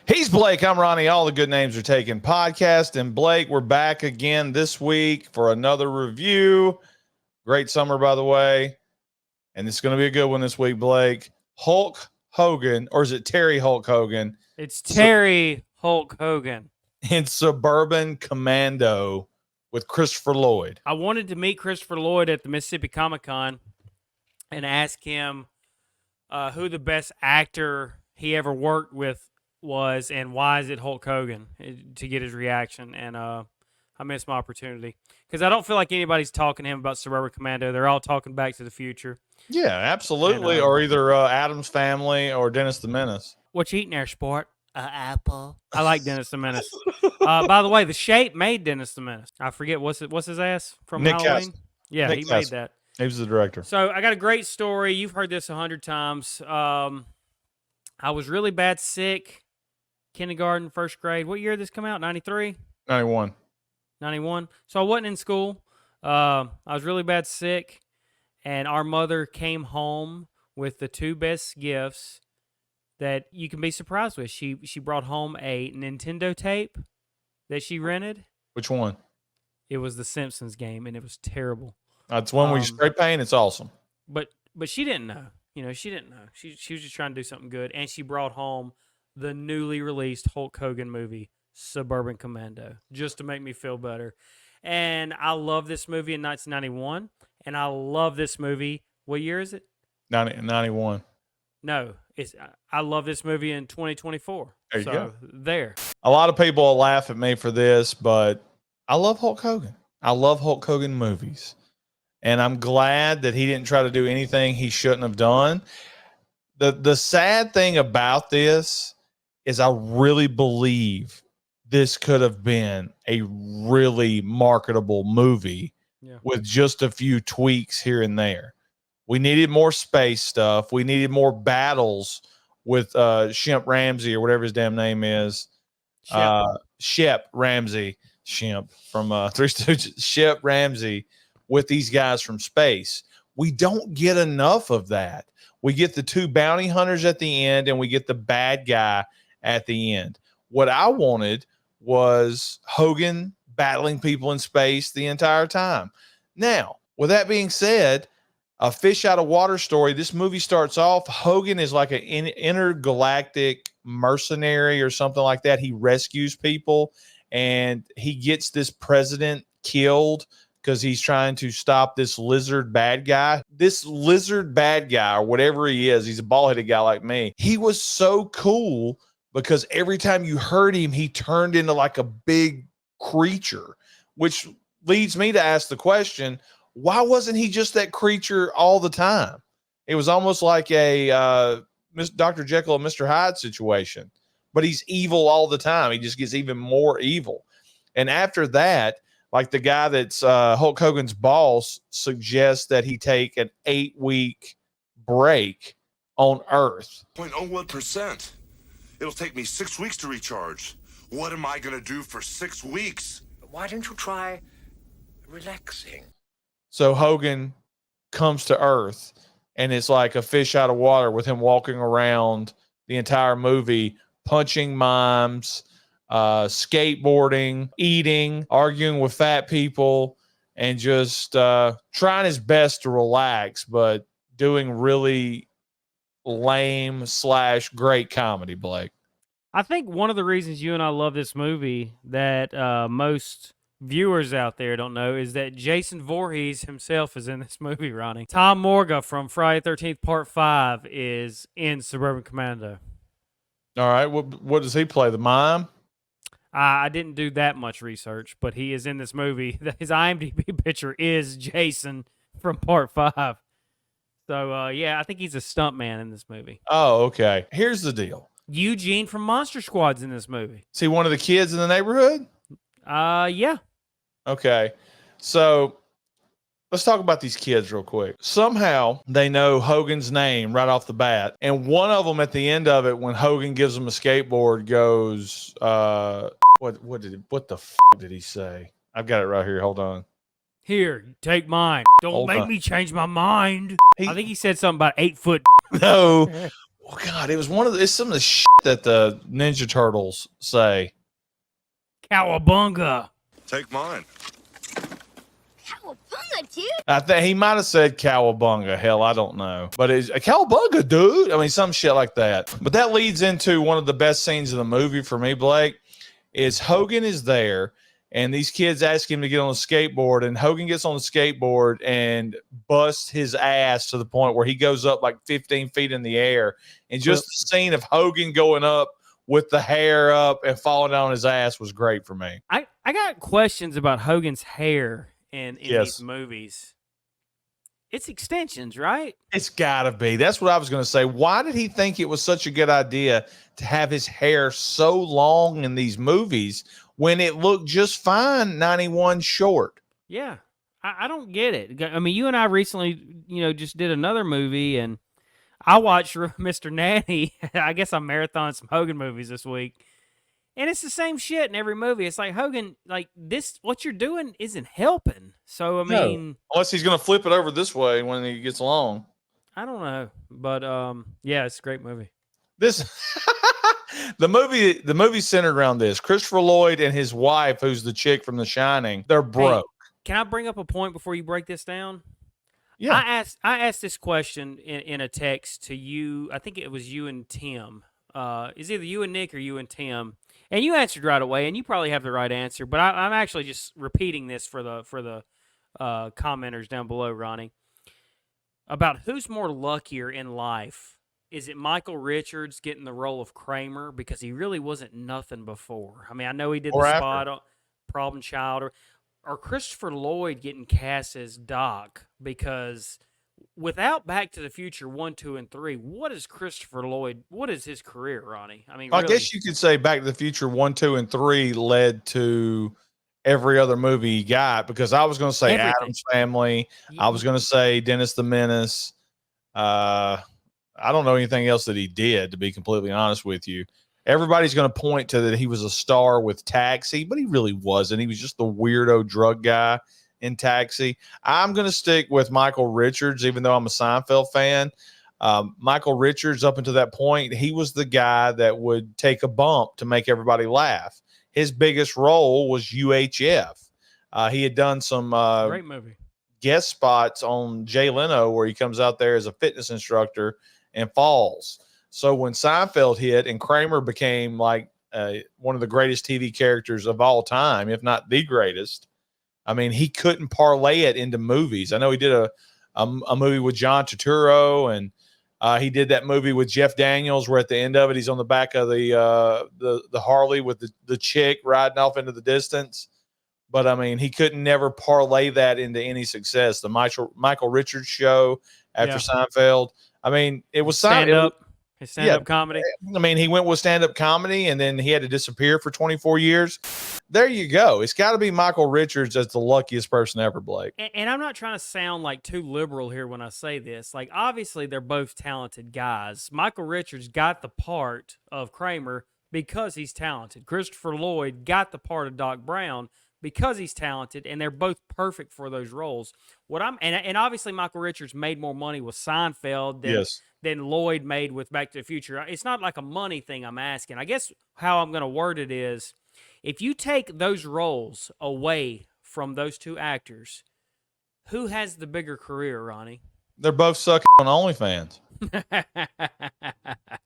He's Blake. I'm Ronnie. All the good names are taken podcast. And Blake, we're back again this week for another review. Great summer, by the way. And it's going to be a good one this week, Blake. Hulk Hogan, or is it Terry Hulk Hogan? It's Terry Hulk Hogan. In Suburban Commando with Christopher Lloyd. I wanted to meet Christopher Lloyd at the Mississippi Comic-Con and ask him who the best actor he ever worked with was and why is it Hulk Hogan, to get his reaction. And I missed my opportunity because I don't feel like anybody's talking to him about Suburban Commando. They're all talking Back to the Future. Yeah, absolutely. And, or either Adam's Family or Dennis the Menace. What you eating there, sport? Apple. I like Dennis the Menace. By the way, The Shape made Dennis the Menace. I forget what's his ass from Nick Halloween. Castle. Yeah, Nick he Castle. made that. He was the director. So I got a great story. You've heard this 100 times. I was really bad sick. Kindergarten, first grade. What year did this come out? 93? 91. 91. So I wasn't in school. I was really bad sick. And our mother came home with the two best gifts that you can be surprised with. She brought home a Nintendo tape that she rented. Which one? It was the Simpsons game, and it was terrible. That's one where you spray paint. It's awesome. But she didn't know. She didn't know. She was just trying to do something good. And she brought home the newly released Hulk Hogan movie, Suburban Commando, just to make me feel better. And I love this movie in 1991. And I love this movie. What year is it? 91. No, I love this movie in 2024. There you go. There. A lot of people will laugh at me for this, but I love Hulk Hogan. I love Hulk Hogan movies. And I'm glad that he didn't try to do anything he shouldn't have done. The sad thing about this is I really believe this could have been a really marketable movie with just a few tweaks here and there. We needed more space stuff. We needed more battles with Shemp Ramsey or whatever his damn name is. Shep Ramsey. Shemp from Three Stooges. Shep Ramsey with these guys from space. We don't get enough of that. We get the two bounty hunters at the end and we get the bad guy at the end. What I wanted was Hogan battling people in space the entire time. Now, with that being said, a fish out of water story. This movie starts off, Hogan is like an intergalactic mercenary or something like that. He rescues people and he gets this president killed because he's trying to stop this lizard bad guy. This lizard bad guy, or whatever he is, he's a bald-headed guy like me. He was so cool because every time you heard him, he turned into like a big creature, which leads me to ask the question, why wasn't he just that creature all the time? It was almost like a Dr. Jekyll and Mr. Hyde situation, but he's evil all the time. He just gets even more evil. And after that, like the guy that's Hulk Hogan's boss suggests that he take an 8-week break on Earth. 0.01%. It'll take me 6 weeks to recharge. What am I going to do for 6 weeks? Why don't you try relaxing? So Hogan comes to Earth, and it's like a fish out of water with him walking around the entire movie, punching moms, skateboarding, eating, arguing with fat people, and just trying his best to relax, but doing really lame / great comedy, Blake. I think one of the reasons you and I love this movie that most viewers out there don't know is that Jason Voorhees himself is in this movie, Ronnie. Tom Morga from Friday the 13th Part 5 is in Suburban Commando. All right. What does he play? The mime? I didn't do that much research, but he is in this movie. His IMDb picture is Jason from Part 5. So, yeah, I think he's a stuntman in this movie. Oh, okay. Here's the deal. Eugene from Monster Squad's in this movie. Is he one of the kids in the neighborhood? Yeah. Okay. So let's talk about these kids real quick. Somehow they know Hogan's name right off the bat. And one of them at the end of it, when Hogan gives them a skateboard, goes, what the f did he say? I've got it right here. Hold on. Here, take mine. Don't Hold make on. me change my mind. I think he said something about 8 foot. No. Oh God, it was it's some of the shit that the Ninja Turtles say. Cowabunga. Take mine. Cowabunga, dude. I think he might have said cowabunga. Hell, I don't know. But it's a cowabunga, dude. I mean, some shit like that. But that leads into one of the best scenes of the movie for me, Blake, is Hogan is there and these kids ask him to get on the skateboard, and Hogan gets on the skateboard and busts his ass to the point where he goes up like 15 feet in the air. And just the scene of Hogan going up with the hair up and falling down his ass was great for me. I got questions about Hogan's hair in these movies. It's extensions, right? It's got to be. That's what I was going to say. Why did he think it was such a good idea to have his hair so long in these movies when it looked just fine 91 short? Yeah. I don't get it. I mean, you and I recently, just did another movie, and I watched Mr. Nanny. I guess I marathoned some Hogan movies this week. And it's the same shit in every movie. It's like, Hogan, like this, what you're doing isn't helping. So, I mean, unless he's going to flip it over this way when he gets along. I don't know. But, yeah, it's a great movie. The movie centered around this. Christopher Lloyd and his wife, who's the chick from The Shining, they're broke. Can I bring up a point before you break this down? Yeah. I asked this question in a text to you. I think it was you and Tim. It's either you and Nick or you and Tim. And you answered right away, and you probably have the right answer. But I'm actually just repeating this for the commenters down below, Ronnie, about who's more luckier in life. Is it Michael Richards getting the role of Kramer because he really wasn't nothing before? I mean, I know he did the spot on Problem Child, or Christopher Lloyd getting cast as Doc, because without Back to the Future 1, 2, and 3, what is Christopher Lloyd? What is his career, Ronnie? I mean, I guess you could say Back to the Future 1, 2, and 3 led to every other movie he got, because I was going to say everything. Addams Family. I was going to say Dennis the Menace. I don't know anything else that he did, to be completely honest with you. Everybody's going to point to that he was a star with Taxi, but he really wasn't. He was just the weirdo drug guy in Taxi. I'm going to stick with Michael Richards, even though I'm a Seinfeld fan. Michael Richards, up until that point, he was the guy that would take a bump to make everybody laugh. His biggest role was UHF. He had done some great movie guest spots on Jay Leno, where he comes out there as a fitness instructor and falls. So when Seinfeld hit and Kramer became like one of the greatest TV characters of all time, if not the greatest, I mean, he couldn't parlay it into movies. I know he did a movie with John Turturro, and he did that movie with Jeff Daniels, where at the end of it, he's on the back of the Harley with the chick riding off into the distance. But I mean, he couldn't never parlay that into any success. The Michael Richards show after Seinfeld. I mean, it was stand-up. His stand-up comedy. I mean, he went with stand-up comedy, and then he had to disappear for 24 years. There you go. It's got to be Michael Richards as the luckiest person ever, Blake. And I'm not trying to sound like too liberal here when I say this. Like, obviously, they're both talented guys. Michael Richards got the part of Kramer because he's talented. Christopher Lloyd got the part of Doc Brown because he's talented, and they're both perfect for those roles. And obviously Michael Richards made more money with Seinfeld than Lloyd made with Back to the Future. It's not like a money thing I'm asking. I guess how I'm going to word it is, if you take those roles away from those two actors, who has the bigger career, Ronnie? They're both sucking on OnlyFans.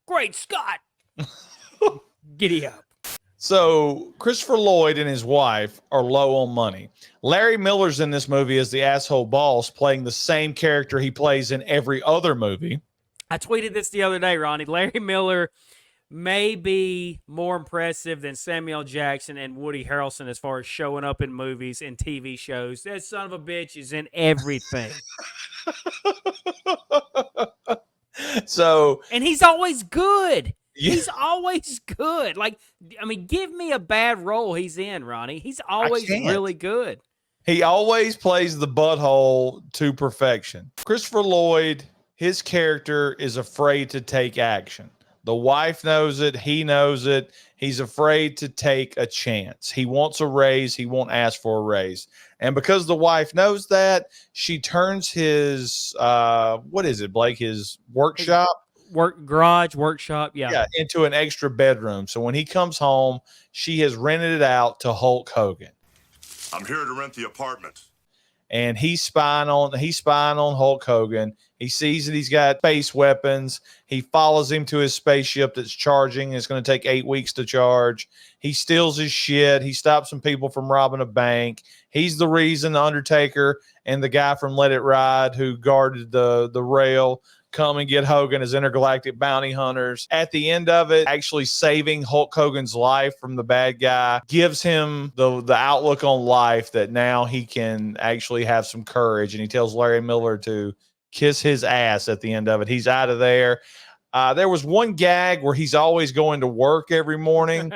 Great Scott! Giddy up. So Christopher Lloyd and his wife are low on money. Larry Miller's in this movie as the asshole boss, playing the same character he plays in every other movie. I tweeted this the other day, Ronnie. Larry Miller may be more impressive than Samuel Jackson and Woody Harrelson as far as showing up in movies and TV shows. That son of a bitch is in everything. And he's always good. Yeah. He's always good. Like, I mean, give me a bad role he's in, Ronnie. He's always really good. He always plays the butthole to perfection. Christopher Lloyd, his character is afraid to take action. The wife knows it. He knows it. He's afraid to take a chance. He wants a raise. He won't ask for a raise. And because the wife knows that, she turns his, what is it, Blake, his workshop? workshop. Yeah, into an extra bedroom. So when he comes home, she has rented it out to Hulk Hogan. I'm here to rent the apartment. And he's spying on Hulk Hogan. He sees that he's got space weapons. He follows him to his spaceship that's charging. It's going to take 8 weeks to charge. He steals his shit. He stops some people from robbing a bank. He's the reason the Undertaker and the guy from Let It Ride who guarded the rail come and get Hogan as intergalactic bounty hunters. At the end of it, actually saving Hulk Hogan's life from the bad guy gives him the outlook on life that now he can actually have some courage. And he tells Larry Miller to kiss his ass at the end of it. He's out of there. There was one gag where he's always going to work every morning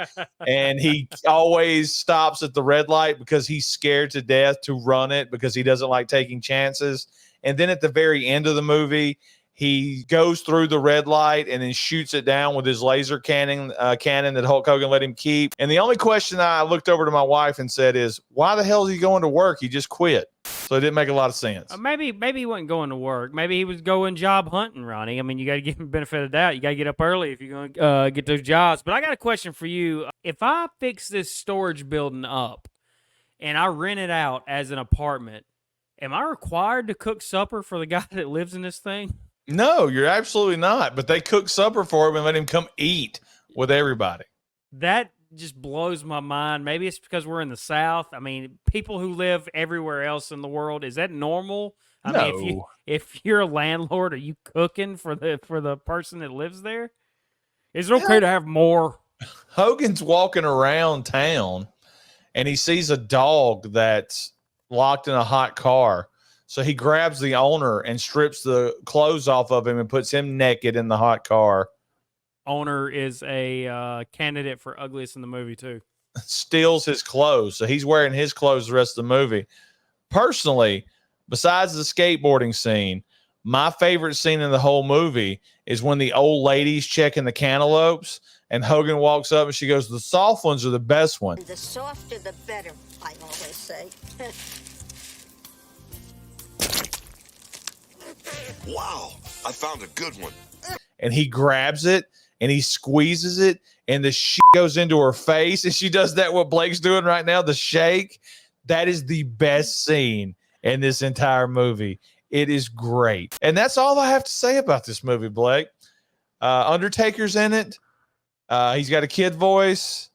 and he always stops at the red light because he's scared to death to run it because he doesn't like taking chances. And then at the very end of the movie, he goes through the red light and then shoots it down with his laser cannon that Hulk Hogan let him keep. And the only question I looked over to my wife and said is, why the hell is he going to work? He just quit. So it didn't make a lot of sense. Maybe he wasn't going to work. Maybe he was going job hunting, Ronnie. I mean, you got to give him the benefit of the doubt. You got to get up early if you're going to get those jobs. But I got a question for you. If I fix this storage building up and I rent it out as an apartment, am I required to cook supper for the guy that lives in this thing? No, you're absolutely not. But they cook supper for him and let him come eat with everybody. That just blows my mind. Maybe it's because we're in the South. I mean, people who live everywhere else in the world, is that normal? I mean, if you're a landlord, are you cooking for the person that lives there? Is it okay to have more? Hogan's walking around town and he sees a dog that's locked in a hot car. So he grabs the owner and strips the clothes off of him and puts him naked in the hot car. Owner is a candidate for ugliest in the movie, too. Steals his clothes. So he's wearing his clothes the rest of the movie. Personally, besides the skateboarding scene, my favorite scene in the whole movie is when the old lady's checking the cantaloupes and Hogan walks up and she goes, the soft ones are the best ones. The softer, the better, I always say. Wow, I found a good one. And he grabs it and he squeezes it and the shit goes into her face. And she does that what Blake's doing right now, the shake. That is the best scene in this entire movie. It is great. And that's all I have to say about this movie, Blake. Undertaker's in it. He's got a kid voice.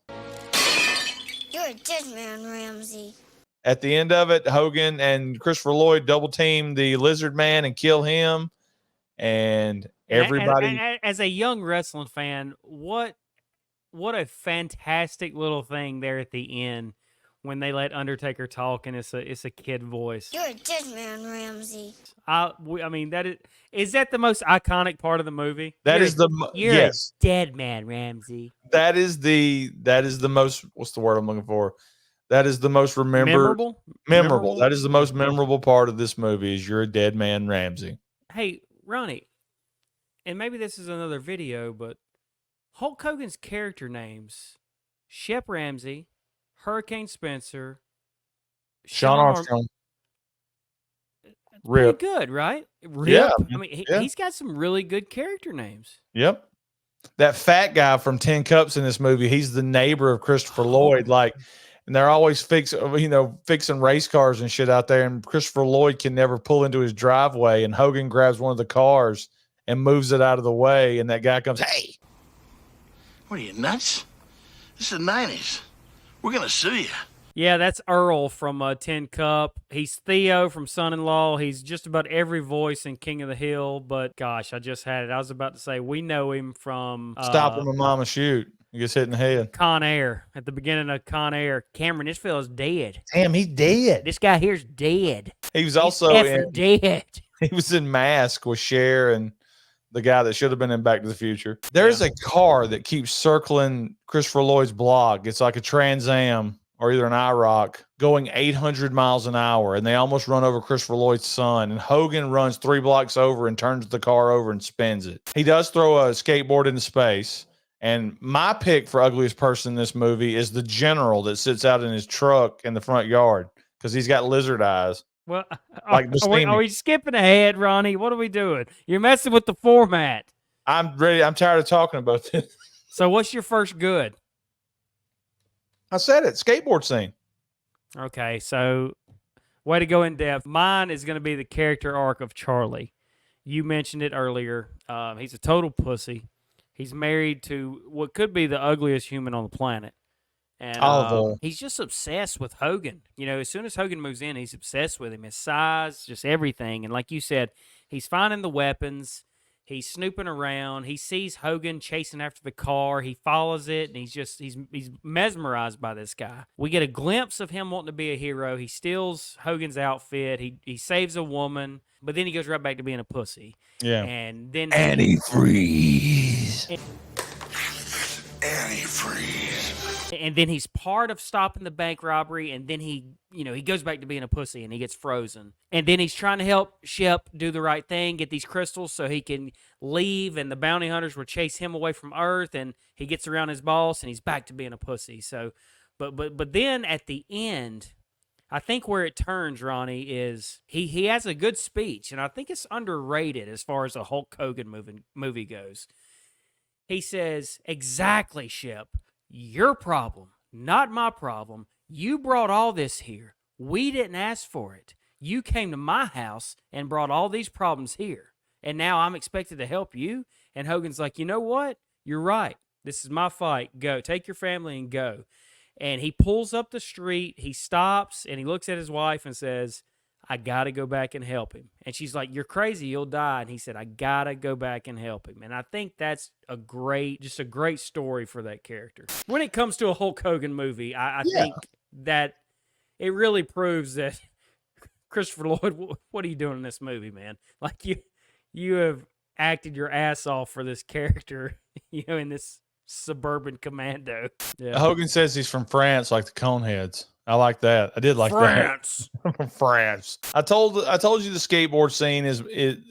You're a dead man, Ramsey. At the end of it, Hogan and Christopher Lloyd double team the Lizard Man and kill him. And everybody. And as a young wrestling fan, what a fantastic little thing there at the end when they let Undertaker talk and it's a kid voice. You're a dead man, Ramsey. I mean, is that the most iconic part of the movie? You're a dead man, Ramsey. That is the most, what's the word I'm looking for? That is the most memorable. That is the most memorable part of this movie is you're a dead man, Ramsey. Hey, Ronnie, and maybe this is another video, but Hulk Hogan's character names, Shep Ramsey, Hurricane Spencer, Sean Armstrong. Rip. Pretty good, right? Rip. Yeah. I mean, he's got some really good character names. Yep. That fat guy from 10 Cups in this movie, he's the neighbor of Christopher Lloyd. And they're always fixing race cars and shit out there. And Christopher Lloyd can never pull into his driveway. And Hogan grabs one of the cars and moves it out of the way. And that guy comes, hey. What are you, nuts? This is the 90s. We're going to sue you. Yeah, that's Earl from 10 Cup. He's Theo from Son-in-Law. He's just about every voice in King of the Hill. But gosh, I just had it. I was about to say we know him from Stop Him, Mama Shoot. He gets hit in the head. Con Air. At the beginning of Con Air. Cameron, this fella's dead. Damn, he's dead. This guy here's dead. He was also dead. He was in Mask with Cher and the guy that should have been in Back to the Future. There's a car that keeps circling Christopher Lloyd's block. It's like a Trans Am or either an IROC going 800 miles an hour, and they almost run over Christopher Lloyd's son. And Hogan runs 3 blocks over and turns the car over and spins it. He does throw a skateboard into space. And my pick for ugliest person in this movie is the general that sits out in his truck in the front yard because he's got lizard eyes. Well, Like are we skipping ahead, Ronnie? What are we doing? You're messing with the format. I'm ready. I'm tired of talking about this. So what's your first good? I said it. Skateboard scene. Okay, so way to go in depth. Mine is going to be the character arc of Charlie. You mentioned it earlier. He's a total pussy. He's married to what could be the ugliest human on the planet. And Olive oil. he's just obsessed with Hogan. You know, as soon as Hogan moves in, he's obsessed with him. His size, just everything. And like you said, he's finding the weapons. He's snooping around. He sees Hogan chasing after the car. He follows it, and he's mesmerized by this guy. We get a glimpse of him wanting to be a hero. He steals Hogan's outfit. He saves a woman, but then he goes right back to being a pussy. Yeah. And then Antifreeze. Antifreeze. And then he's part of stopping the bank robbery, and then he goes back to being a pussy, and he gets frozen. And then he's trying to help Shep do the right thing, get these crystals so he can leave, and the bounty hunters will chase him away from Earth, and he gets around his boss, and he's back to being a pussy. So, but then at the end, I think where it turns, Ronnie, is he has a good speech, and I think it's underrated as far as a Hulk Hogan movie goes. He says, "Exactly, Shep. Your problem, not my problem. You brought all this here. We didn't ask for it. You came to my house and brought all these problems here. And now I'm expected to help you?" And Hogan's like, "You know what? You're right. This is my fight. Go. Take your family and go." And he pulls up the street. He stops and he looks at his wife and says, "I got to go back and help him." And she's like, "You're crazy. You'll die." And he said, "I got to go back and help him." And I think that's a great story for that character. When it comes to a Hulk Hogan movie, I think that it really proves that Christopher Lloyd, what are you doing in this movie, man? Like you have acted your ass off for this character, in this Suburban Commando. Yeah. Hogan says he's from France, like the Coneheads. I like that. I did like France. that. From France. I told you the skateboard scene is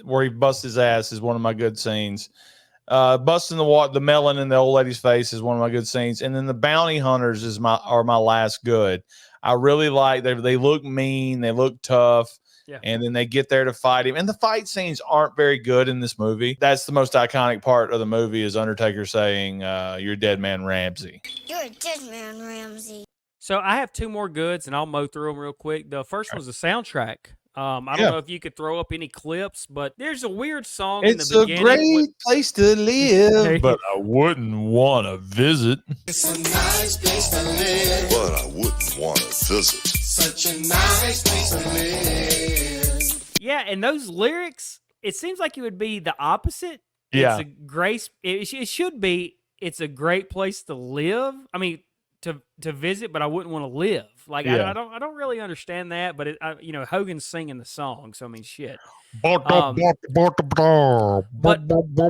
where he busts his ass is one of my good scenes. Busting the melon in the old lady's face is one of my good scenes, and then the bounty hunters are my last good. I really like they look mean, they look tough. Yeah. And then they get there to fight him. And the fight scenes aren't very good in this movie. That's the most iconic part of the movie is Undertaker saying, "You're dead man Ramsey." You're a dead man, Ramsey. So I have two more goods, and I'll mow through them real quick. The first was the soundtrack. I don't know if you could throw up any clips, but there's a weird song in the beginning. It's a great place to live, but I wouldn't want to visit. It's a nice place to live, But I wouldn't want to visit. such a nice place to live. Yeah, and those lyrics, it seems like it would be the opposite. Yeah. It's a great. It should be. It's a great place to live. I mean, to visit, but I wouldn't want to live. Like I don't really understand that. But Hogan's singing the song, so I mean, shit. But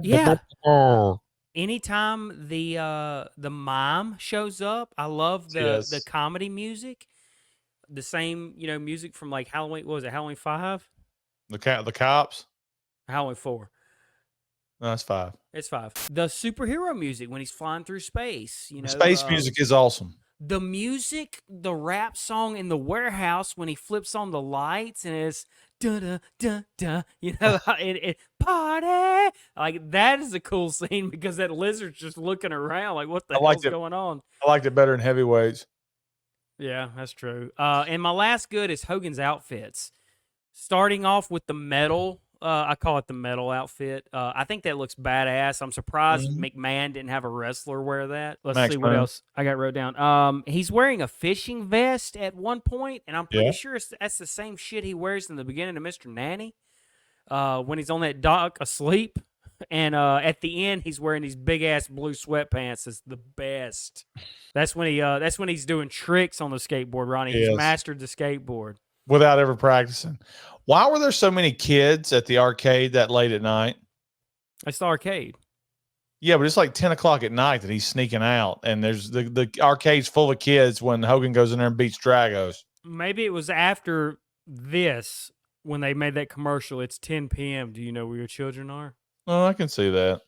yeah, anytime the mime shows up, I love the comedy music. The same music from like Halloween. What was it? Halloween 5? The cops. Halloween 4. No, that's 5. It's 5. The superhero music when he's flying through space. Space music is awesome. The music, the rap song in the warehouse when he flips on the lights and it's da da da da. It party like that is a cool scene because that lizard's just looking around like what the hell's going on. I liked it better in Heavyweights. Yeah, that's true. And my last good is Hogan's outfits. Starting off with the metal. I call it the metal outfit. I think that looks badass. I'm surprised McMahon didn't have a wrestler wear that. Let's see what else I got wrote down. He's wearing a fishing vest at one point, and I'm pretty sure that's the same shit he wears in the beginning of Mr. Nanny when he's on that dock asleep. And at the end, he's wearing these big ass blue sweatpants. It's the best. That's when he's doing tricks on the skateboard, Ronnie. He's mastered the skateboard without ever practicing. Why were there so many kids at the arcade that late at night? It's the arcade. Yeah, but it's like 10 o'clock at night that he's sneaking out, and there's the arcade's full of kids when Hogan goes in there and beats Dragos. Maybe it was after this when they made that commercial. It's 10 p.m. Do you know where your children are? Oh, I can see that.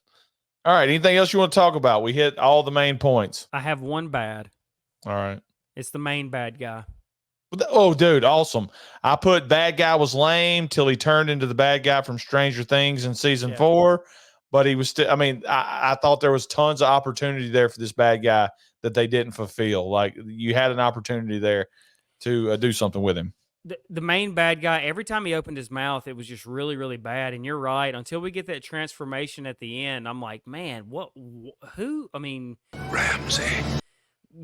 All right. Anything else you want to talk about? We hit all the main points. I have one bad. All right. It's the main bad guy. Oh, dude, awesome. I put bad guy was lame till he turned into the bad guy from Stranger Things in season 4. but he was still. I mean, I thought there was tons of opportunity there for this bad guy that they didn't fulfill. Like you had an opportunity there to do something with him. The main bad guy, every time he opened his mouth, it was just really, really bad. And you're right. Until we get that transformation at the end, I'm like, man, who? I mean, Ramsey.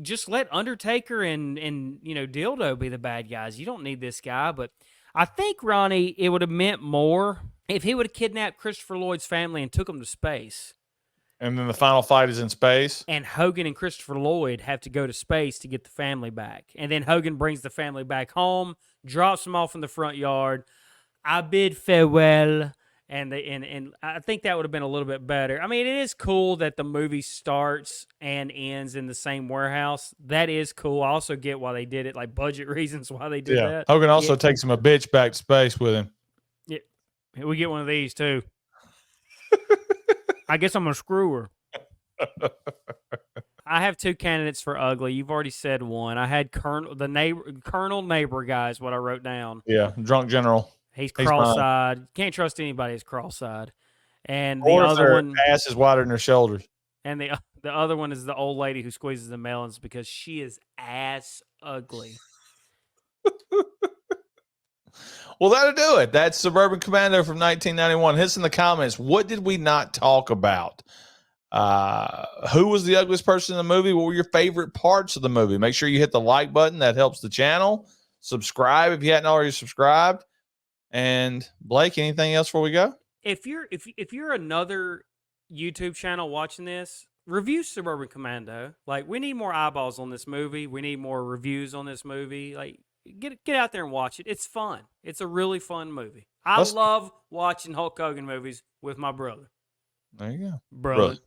just let Undertaker and Dildo be the bad guys. You don't need this guy. But I think, Ronnie, it would have meant more if he would have kidnapped Christopher Lloyd's family and took them to space. And then the final fight is in space. And Hogan and Christopher Lloyd have to go to space to get the family back. And then Hogan brings the family back home, drops them off in the front yard. I bid farewell. And I think that would have been a little bit better. I mean, it is cool that the movie starts and ends in the same warehouse. That is cool. I also get why they did it, like budget reasons why they did that. Hogan also takes him a bitch back to space with him. Yeah. We get one of these too. I guess I'm going to screw her. I have two candidates for ugly. You've already said one. I had Colonel Neighbor guy is what I wrote down. Yeah, drunk general. He's cross-eyed. Can't trust anybody who's cross-eyed. And the Or if other their one, ass is wider than their shoulders. and the other one is the old lady who squeezes the melons because she is ass ugly. Well, that'll do it. That's Suburban Commando from 1991. Hit us in the comments. What did we not talk about? Who was the ugliest person in the movie? What were your favorite parts of the movie? Make sure you hit the like button. That helps the channel. Subscribe if you hadn't already subscribed. And Blake, anything else before we go? If you're another YouTube channel watching this, review Suburban Commando. Like, we need more eyeballs on this movie. We need more reviews on this movie. Like, get out there and watch it. It's fun. It's a really fun movie. I love watching Hulk Hogan movies with my brother. There you go. Brother.